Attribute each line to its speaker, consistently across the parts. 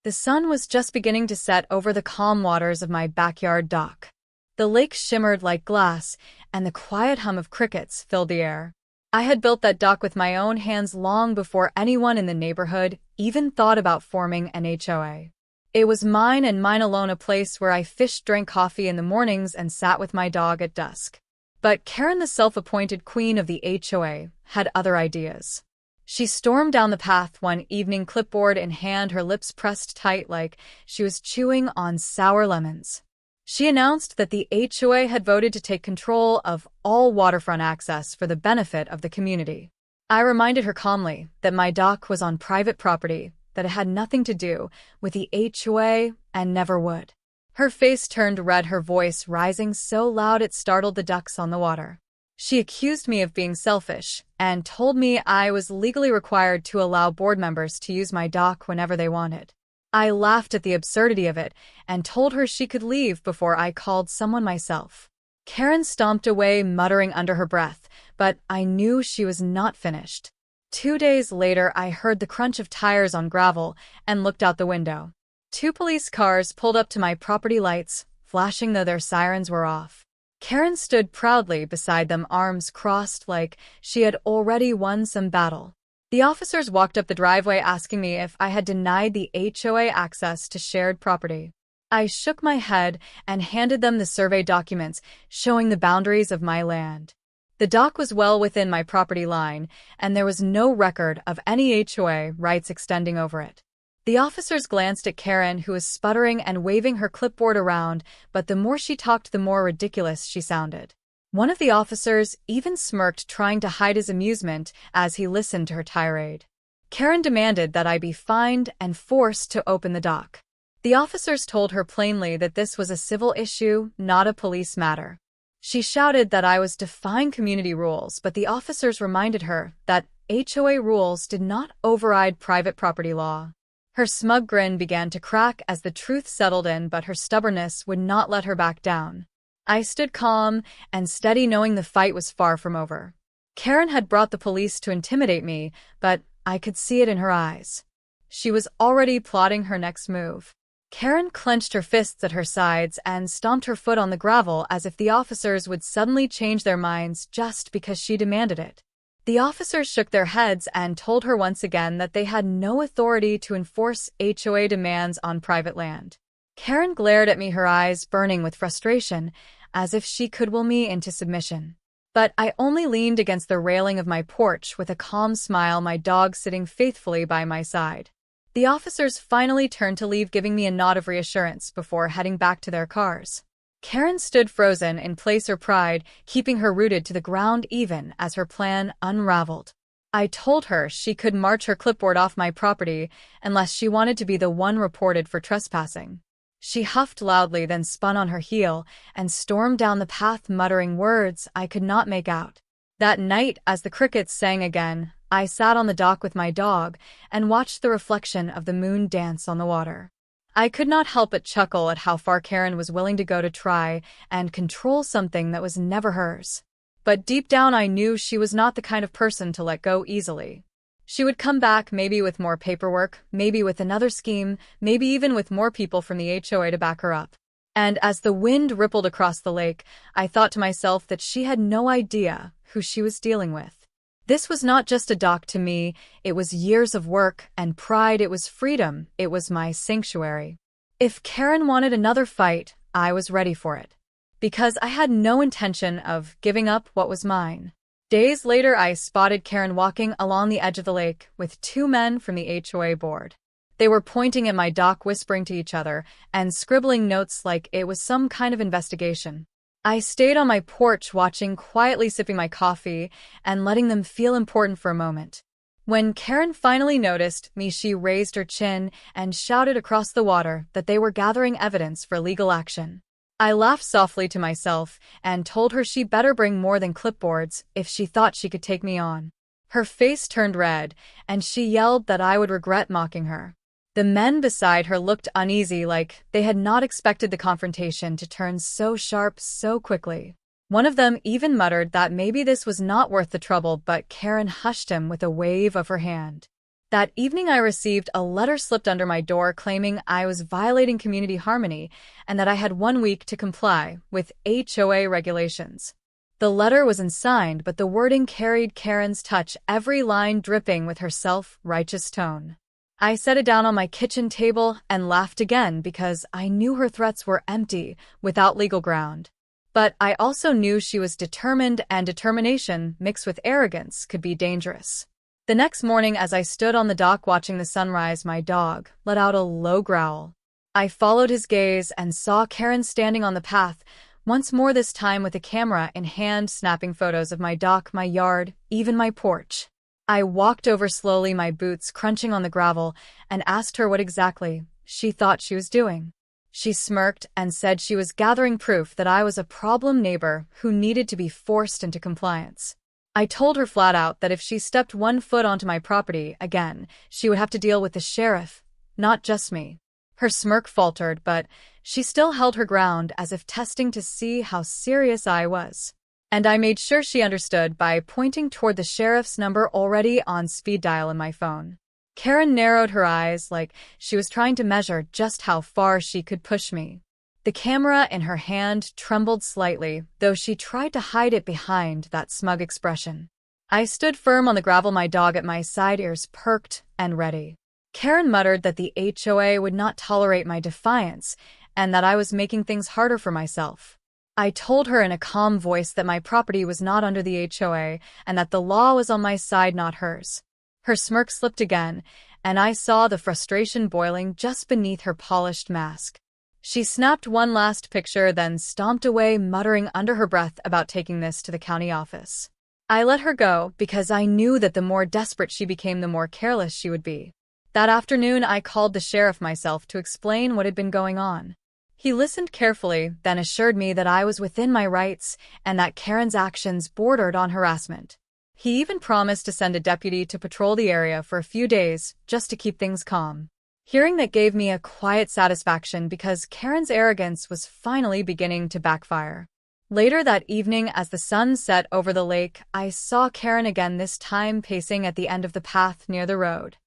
Speaker 1: The sun was just beginning to set over the calm waters of my backyard dock. The lake shimmered like glass, and the quiet hum of crickets filled the air. I had built that dock with my own hands long before anyone in the neighborhood even thought about forming an HOA. It was mine and mine alone, a place where I fished, drank coffee in the mornings, and sat with my dog at dusk. But Karen, the self-appointed queen of the HOA, had other ideas. She stormed down the path one evening, clipboard in hand, her lips pressed tight like she was chewing on sour lemons. She announced that the HOA had voted to take control of all waterfront access for the benefit of the community. I reminded her calmly that my dock was on private property, that it had nothing to do with the HOA and never would. Her face turned red, her voice rising so loud it startled the ducks on the water. She accused me of being selfish and told me I was legally required to allow board members to use my dock whenever they wanted. I laughed at the absurdity of it and told her she could leave before I called someone myself. Karen stomped away, muttering under her breath, but I knew she was not finished. 2 days later, I heard the crunch of tires on gravel and looked out the window. 2 police cars pulled up to my property, lights flashing though their sirens were off. Karen stood proudly beside them, arms crossed like she had already won some battle. The officers walked up the driveway asking me if I had denied the HOA access to shared property. I shook my head and handed them the survey documents showing the boundaries of my land. The dock was well within my property line, and there was no record of any HOA rights extending over it. The officers glanced at Karen, who was sputtering and waving her clipboard around, but the more she talked, the more ridiculous she sounded. One of the officers even smirked, trying to hide his amusement as he listened to her tirade. Karen demanded that I be fined and forced to open the dock. The officers told her plainly that this was a civil issue, not a police matter. She shouted that I was defying community rules, but the officers reminded her that HOA rules did not override private property law. Her smug grin began to crack as the truth settled in, but her stubbornness would not let her back down. I stood calm and steady, knowing the fight was far from over. Karen had brought the police to intimidate me, but I could see it in her eyes. She was already plotting her next move. Karen clenched her fists at her sides and stomped her foot on the gravel as if the officers would suddenly change their minds just because she demanded it. The officers shook their heads and told her once again that they had no authority to enforce HOA demands on private land. Karen glared at me, her eyes burning with frustration, as if she could will me into submission. But I only leaned against the railing of my porch with a calm smile, my dog sitting faithfully by my side. The officers finally turned to leave, giving me a nod of reassurance before heading back to their cars. Karen stood frozen in place, her pride keeping her rooted to the ground even as her plan unraveled. I told her she could march her clipboard off my property unless she wanted to be the one reported for trespassing. She huffed loudly, then spun on her heel and stormed down the path, muttering words I could not make out. That night, as the crickets sang again, I sat on the dock with my dog and watched the reflection of the moon dance on the water. I could not help but chuckle at how far Karen was willing to go to try and control something that was never hers. But deep down I knew she was not the kind of person to let go easily. She would come back, maybe with more paperwork, maybe with another scheme, maybe even with more people from the HOA to back her up. And as the wind rippled across the lake, I thought to myself that she had no idea who she was dealing with. This was not just a dock to me, it was years of work and pride, it was freedom, it was my sanctuary. If Karen wanted another fight, I was ready for it. Because I had no intention of giving up what was mine. Days later, I spotted Karen walking along the edge of the lake with 2 men from the HOA board. They were pointing at my dock, whispering to each other, and scribbling notes like it was some kind of investigation. I stayed on my porch watching, quietly sipping my coffee and letting them feel important for a moment. When Karen finally noticed me, she raised her chin and shouted across the water that they were gathering evidence for legal action. I laughed softly to myself and told her she better bring more than clipboards if she thought she could take me on. Her face turned red, and she yelled that I would regret mocking her. The men beside her looked uneasy, like they had not expected the confrontation to turn so sharp so quickly. One of them even muttered that maybe this was not worth the trouble, but Karen hushed him with a wave of her hand. That evening I received a letter slipped under my door claiming I was violating community harmony and that I had 1 week to comply with HOA regulations. The letter was unsigned, but the wording carried Karen's touch, every line dripping with her self-righteous tone. I set it down on my kitchen table and laughed again because I knew her threats were empty, without legal ground. But I also knew she was determined, and determination mixed with arrogance could be dangerous. The next morning, as I stood on the dock watching the sunrise, my dog let out a low growl. I followed his gaze and saw Karen standing on the path, once more, this time with a camera in hand, snapping photos of my dock, my yard, even my porch. I walked over slowly, my boots crunching on the gravel, and asked her what exactly she thought she was doing. She smirked and said she was gathering proof that I was a problem neighbor who needed to be forced into compliance. I told her flat out that if she stepped 1 foot onto my property again, she would have to deal with the sheriff, not just me. Her smirk faltered, but she still held her ground, as if testing to see how serious I was. And I made sure she understood by pointing toward the sheriff's number already on speed dial in my phone. Karen narrowed her eyes like she was trying to measure just how far she could push me. The camera in her hand trembled slightly, though she tried to hide it behind that smug expression. I stood firm on the gravel, my dog at my side, ears perked and ready. Karen muttered that the HOA would not tolerate my defiance and that I was making things harder for myself. I told her in a calm voice that my property was not under the HOA and that the law was on my side, not hers. Her smirk slipped again, and I saw the frustration boiling just beneath her polished mask. She snapped one last picture, then stomped away, muttering under her breath about taking this to the county office. I let her go because I knew that the more desperate she became, the more careless she would be. That afternoon, I called the sheriff myself to explain what had been going on. He listened carefully, then assured me that I was within my rights and that Karen's actions bordered on harassment. He even promised to send a deputy to patrol the area for a few days just to keep things calm. Hearing that gave me a quiet satisfaction because Karen's arrogance was finally beginning to backfire. Later that evening, as the sun set over the lake, I saw Karen again, this time pacing at the end of the path near the road.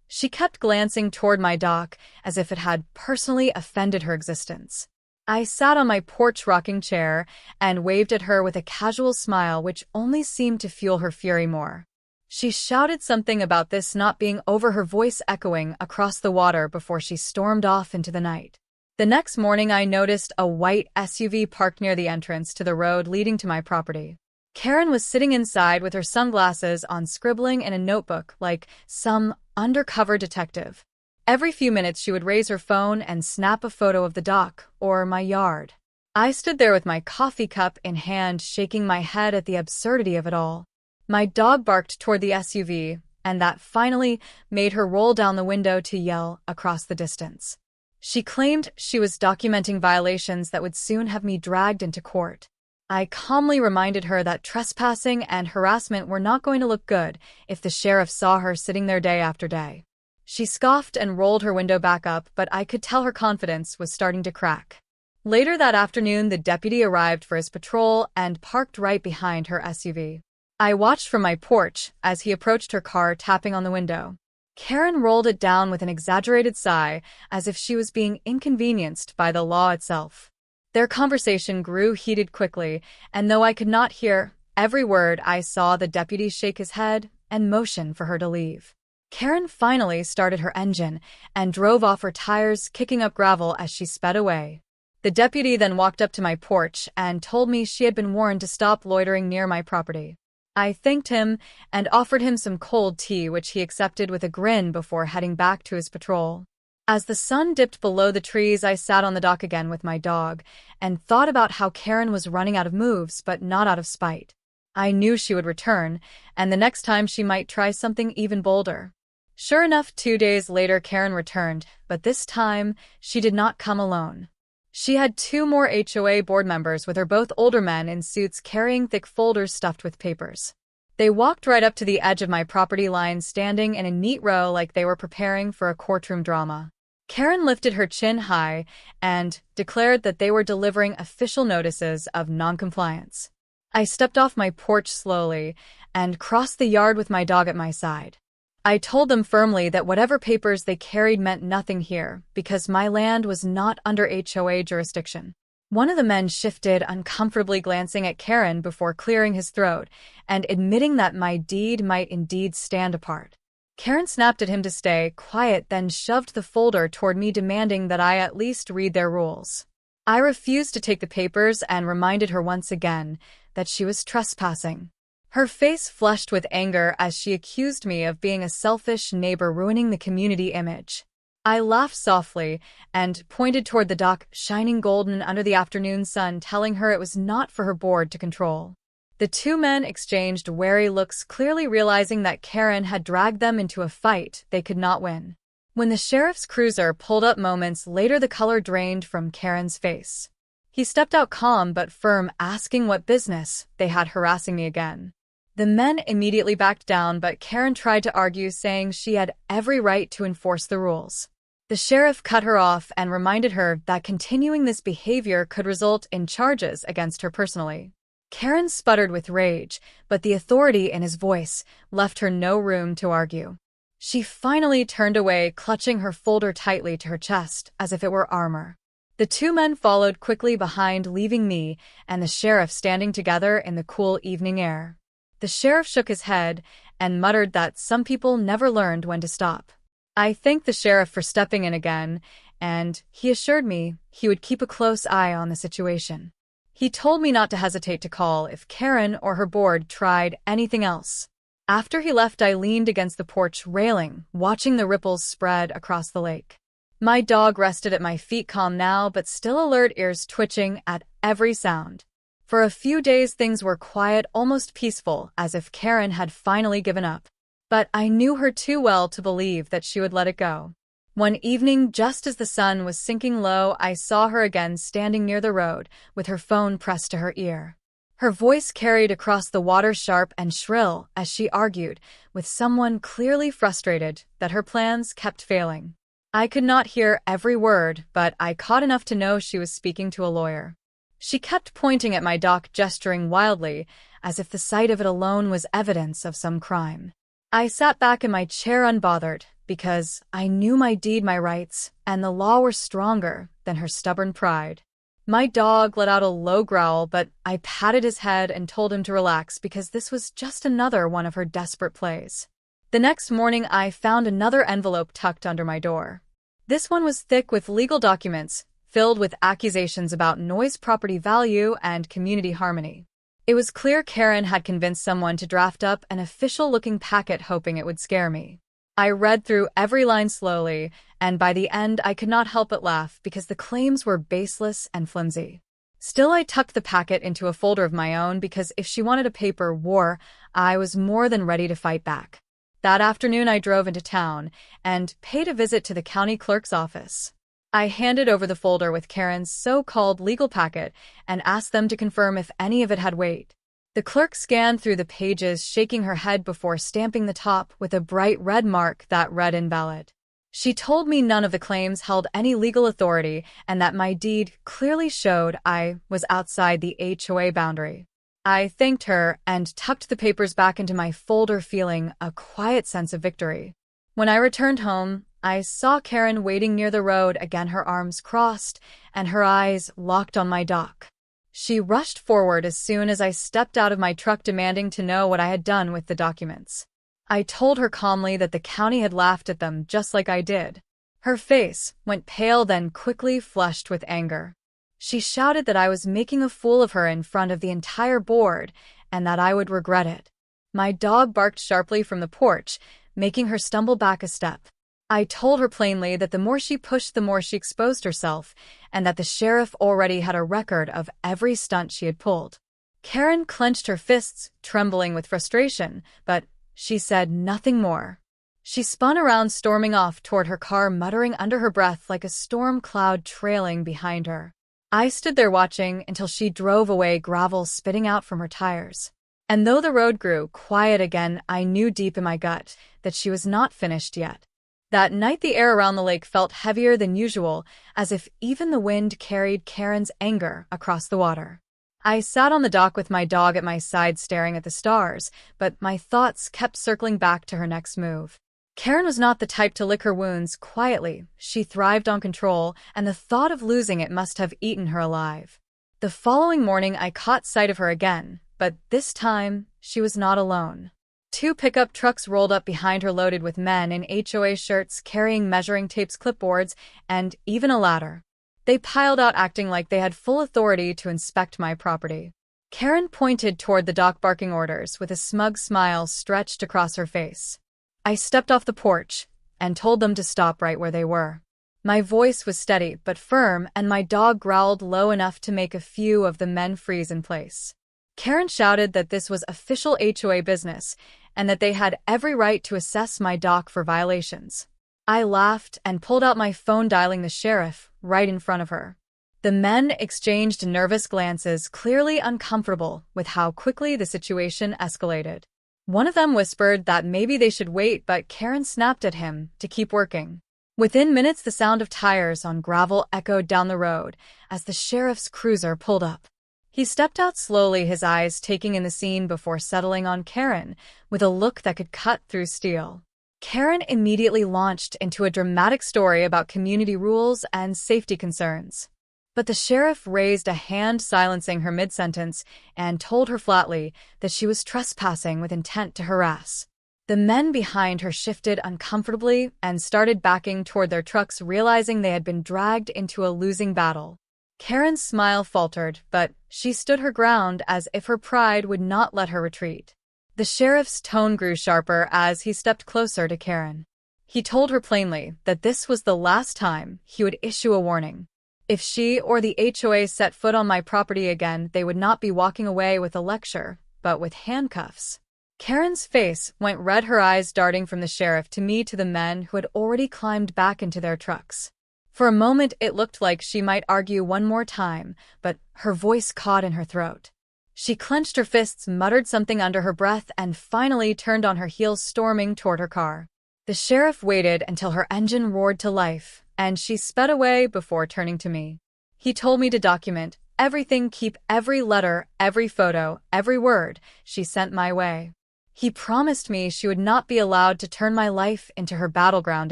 Speaker 1: She kept glancing toward my dock as if it had personally offended her existence. I sat on my porch rocking chair and waved at her with a casual smile which only seemed to fuel her fury more. She shouted something about this not being over, her voice echoing across the water before she stormed off into the night. The next morning, I noticed a white SUV parked near the entrance to the road leading to my property. Karen was sitting inside with her sunglasses on, scribbling in a notebook like some undercover detective. Every few minutes she would raise her phone and snap a photo of the dock or my yard. I stood there with my coffee cup in hand, shaking my head at the absurdity of it all. My dog barked toward the SUV, and that finally made her roll down the window to yell across the distance. She claimed she was documenting violations that would soon have me dragged into court. I calmly reminded her that trespassing and harassment were not going to look good if the sheriff saw her sitting there day after day. She scoffed and rolled her window back up, but I could tell her confidence was starting to crack. Later that afternoon, the deputy arrived for his patrol and parked right behind her SUV. I watched from my porch as he approached her car, tapping on the window. Karen rolled it down with an exaggerated sigh, as if she was being inconvenienced by the law itself. Their conversation grew heated quickly, and though I could not hear every word, I saw the deputy shake his head and motion for her to leave. Karen finally started her engine and drove off, her tires kicking up gravel as she sped away. The deputy then walked up to my porch and told me she had been warned to stop loitering near my property. I thanked him and offered him some cold tea, which he accepted with a grin before heading back to his patrol. As the sun dipped below the trees, I sat on the dock again with my dog and thought about how Karen was running out of moves, but not out of spite. I knew she would return, and the next time she might try something even bolder. Sure enough, 2 days later, Karen returned, but this time she did not come alone. She had 2 more HOA board members with her, both older men in suits carrying thick folders stuffed with papers. They walked right up to the edge of my property line, standing in a neat row like they were preparing for a courtroom drama. Karen lifted her chin high and declared that they were delivering official notices of noncompliance. I stepped off my porch slowly and crossed the yard with my dog at my side. I told them firmly that whatever papers they carried meant nothing here, because my land was not under HOA jurisdiction. One of the men shifted, uncomfortably glancing at Karen before clearing his throat and admitting that my deed might indeed stand apart. Karen snapped at him to stay quiet, then shoved the folder toward me, demanding that I at least read their rules. I refused to take the papers and reminded her once again that she was trespassing. Her face flushed with anger as she accused me of being a selfish neighbor ruining the community image. I laughed softly and pointed toward the dock, shining golden under the afternoon sun, telling her it was not for her board to control. The two men exchanged wary looks, clearly realizing that Karen had dragged them into a fight they could not win. When the sheriff's cruiser pulled up moments later, the color drained from Karen's face. He stepped out calm but firm, asking what business they had harassing me again. The men immediately backed down, but Karen tried to argue, saying she had every right to enforce the rules. The sheriff cut her off and reminded her that continuing this behavior could result in charges against her personally. Karen sputtered with rage, but the authority in his voice left her no room to argue. She finally turned away, clutching her folder tightly to her chest as if it were armor. The two men followed quickly behind, leaving me and the sheriff standing together in the cool evening air. The sheriff shook his head and muttered that some people never learned when to stop. I thanked the sheriff for stepping in again, and he assured me he would keep a close eye on the situation. He told me not to hesitate to call if Karen or her board tried anything else. After he left, I leaned against the porch railing, watching the ripples spread across the lake. My dog rested at my feet, calm now but still alert, ears twitching at every sound. For a few days things were quiet, almost peaceful, as if Karen had finally given up. But I knew her too well to believe that she would let it go. One evening, just as the sun was sinking low, I saw her again standing near the road, with her phone pressed to her ear. Her voice carried across the water, sharp and shrill, as she argued with someone clearly frustrated that her plans kept failing. I could not hear every word, but I caught enough to know she was speaking to a lawyer. She kept pointing at my dock, gesturing wildly, as if the sight of it alone was evidence of some crime. I sat back in my chair unbothered, because I knew my deed, my rights, and the law were stronger than her stubborn pride. My dog let out a low growl, but I patted his head and told him to relax, because this was just another one of her desperate plays. The next morning, I found another envelope tucked under my door. This one was thick with legal documents, filled with accusations about noise, property value, and community harmony. It was clear Karen had convinced someone to draft up an official-looking packet, hoping it would scare me. I read through every line slowly, and by the end I could not help but laugh because the claims were baseless and flimsy. Still, I tucked the packet into a folder of my own, because if she wanted a paper war, I was more than ready to fight back. That afternoon I drove into town and paid a visit to the county clerk's office. I handed over the folder with Karen's so-called legal packet and asked them to confirm if any of it had weight. The clerk scanned through the pages, shaking her head before stamping the top with a bright red mark that read invalid. She told me none of the claims held any legal authority and that my deed clearly showed I was outside the HOA boundary. I thanked her and tucked the papers back into my folder, feeling a quiet sense of victory. When I returned home, I saw Karen waiting near the road again, her arms crossed and her eyes locked on my dock. She rushed forward as soon as I stepped out of my truck, demanding to know what I had done with the documents. I told her calmly that the county had laughed at them just like I did. Her face went pale, then quickly flushed with anger. She shouted that I was making a fool of her in front of the entire board and that I would regret it. My dog barked sharply from the porch, making her stumble back a step. I told her plainly that the more she pushed, the more she exposed herself, and that the sheriff already had a record of every stunt she had pulled. Karen clenched her fists, trembling with frustration, but she said nothing more. She spun around, storming off toward her car, muttering under her breath like a storm cloud trailing behind her. I stood there watching until she drove away, gravel spitting out from her tires. And though the road grew quiet again, I knew deep in my gut that she was not finished yet. That night the air around the lake felt heavier than usual, as if even the wind carried Karen's anger across the water. I sat on the dock with my dog at my side, staring at the stars, but my thoughts kept circling back to her next move. Karen was not the type to lick her wounds quietly. She thrived on control, and the thought of losing it must have eaten her alive. The following morning, I caught sight of her again, but this time, she was not alone. Two pickup trucks rolled up behind her loaded with men in HOA shirts carrying measuring tapes, clipboards, and even a ladder. They piled out acting like they had full authority to inspect my property. Karen pointed toward the dock barking orders with a smug smile stretched across her face. I stepped off the porch and told them to stop right where they were. My voice was steady but firm, and my dog growled low enough to make a few of the men freeze in place. Karen shouted that this was official HOA business and that they had every right to assess my dock for violations. I laughed and pulled out my phone, dialing the sheriff right in front of her. The men exchanged nervous glances, clearly uncomfortable with how quickly the situation escalated. One of them whispered that maybe they should wait, but Karen snapped at him to keep working. Within minutes, the sound of tires on gravel echoed down the road as the sheriff's cruiser pulled up. He stepped out slowly, his eyes taking in the scene before settling on Karen with a look that could cut through steel. Karen immediately launched into a dramatic story about community rules and safety concerns. But the sheriff raised a hand, silencing her mid-sentence, and told her flatly that she was trespassing with intent to harass. The men behind her shifted uncomfortably and started backing toward their trucks, realizing they had been dragged into a losing battle. Karen's smile faltered, but she stood her ground as if her pride would not let her retreat. The sheriff's tone grew sharper as he stepped closer to Karen. He told her plainly that this was the last time he would issue a warning. If she or the HOA set foot on my property again, they would not be walking away with a lecture, but with handcuffs. Karen's face went red, her eyes darting from the sheriff to me to the men who had already climbed back into their trucks. For a moment, it looked like she might argue one more time, but her voice caught in her throat. She clenched her fists, muttered something under her breath, and finally turned on her heels, storming toward her car. The sheriff waited until her engine roared to life, and she sped away before turning to me. He told me to document everything, keep every letter, every photo, every word she sent my way. He promised me she would not be allowed to turn my life into her battleground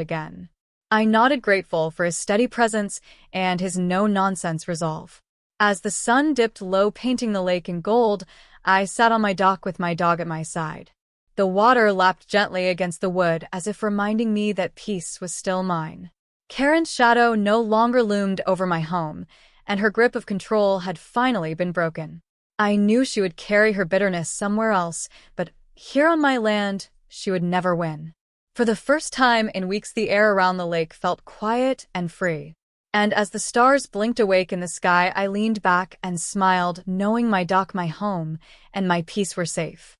Speaker 1: again. I nodded, grateful for his steady presence and his no-nonsense resolve. As the sun dipped low, painting the lake in gold, I sat on my dock with my dog at my side. The water lapped gently against the wood, as if reminding me that peace was still mine. Karen's shadow no longer loomed over my home, and her grip of control had finally been broken. I knew she would carry her bitterness somewhere else, but here on my land, she would never win. For the first time in weeks, the air around the lake felt quiet and free. And as the stars blinked awake in the sky, I leaned back and smiled, knowing my dock, my home, and my peace were safe.